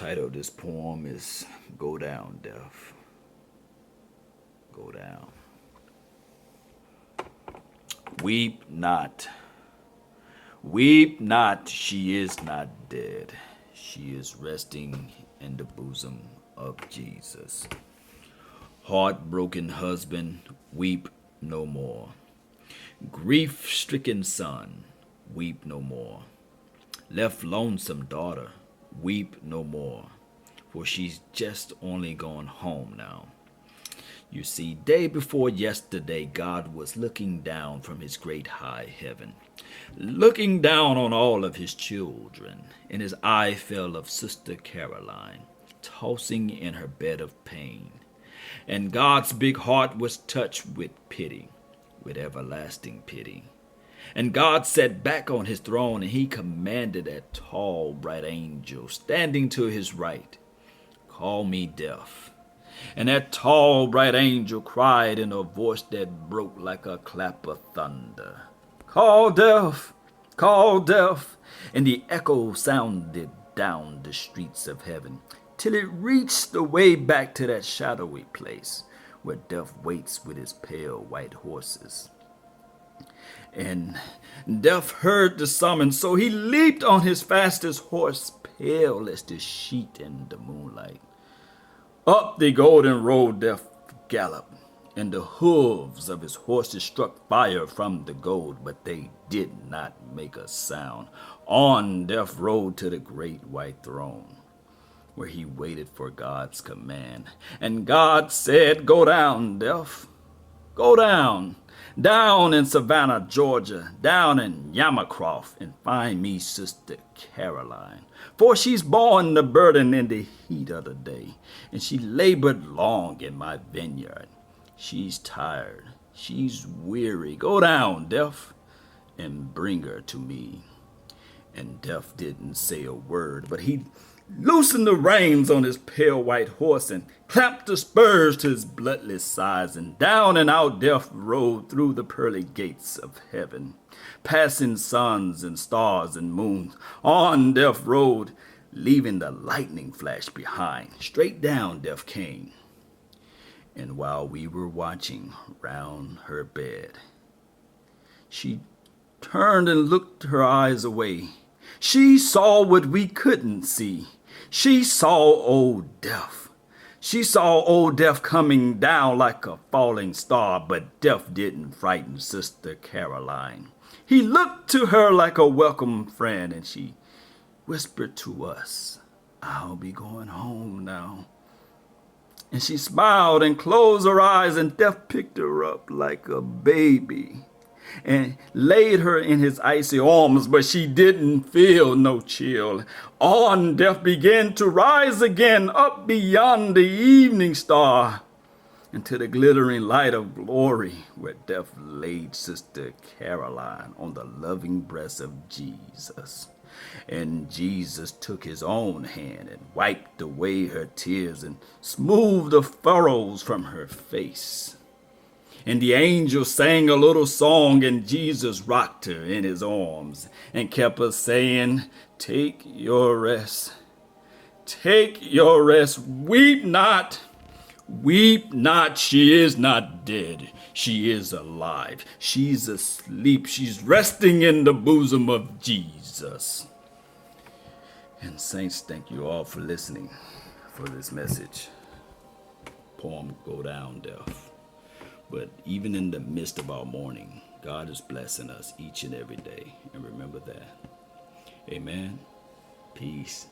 Title of this poem is Go Down, Death. Go down. Weep not. Weep not, she is not dead. She is resting in the bosom of Jesus. Heartbroken husband, weep no more. Grief stricken son, weep no more. Left lonesome daughter, weep no more. For she's just only gone home now. You see, day before yesterday, God was looking down from his great high heaven, looking down on all of his children, and his eye fell of Sister Caroline, tossing in her bed of pain. And God's big heart was touched with pity, with everlasting pity. And God sat back on his throne, and he commanded that tall, bright angel standing to his right, "Call me Death." And that tall, bright angel cried in a voice that broke like a clap of thunder, "Call Death, call Death." And the echo sounded down the streets of heaven till it reached the way back to that shadowy place where Death waits with his pale white horses. And Death heard the summons, so he leaped on his fastest horse, pale as the sheet in the moonlight. Up the golden road Death galloped, and the hooves of his horses struck fire from the gold, but they did not make a sound. On Death rode to the great white throne, where he waited for God's command. And God said, "Go down, Death, go down, down in Savannah, Georgia, down in Yamacroft, and find me Sister Caroline. For she's borne the burden in the heat of the day, and she labored long in my vineyard. She's tired, she's weary. Go down, Death, and bring her to me." And Death didn't say a word, but he loosened the reins on his pale white horse and clamped the spurs to his bloodless sides, and down and out Death rode through the pearly gates of heaven, passing suns and stars and moons. On Death rode, leaving the lightning flash behind. Straight down Death came, and while we were watching round her bed, she turned and looked her eyes away. She saw what we couldn't see. She saw old Death. She saw old Death coming down like a falling star, but Death didn't frighten Sister Caroline. He looked to her like a welcome friend, and she whispered to us, "I'll be going home now." And she smiled and closed her eyes, and Death picked her up like a baby and laid her in his icy arms, but she didn't feel no chill. On Death began to rise again up beyond the evening star into the glittering light of glory, where Death laid Sister Caroline on the loving breast of Jesus. And Jesus took his own hand and wiped away her tears and smoothed the furrows from her face. And the angel sang a little song, and Jesus rocked her in his arms and kept her saying, "Take your rest, take your rest, weep not, weep not, she is not dead, she is alive, she's asleep, she's resting in the bosom of Jesus." And saints, thank you all for listening for this message. Poem, Go Down, Death. But even in the midst of our mourning, God is blessing us each and every day. And remember that. Amen. Peace.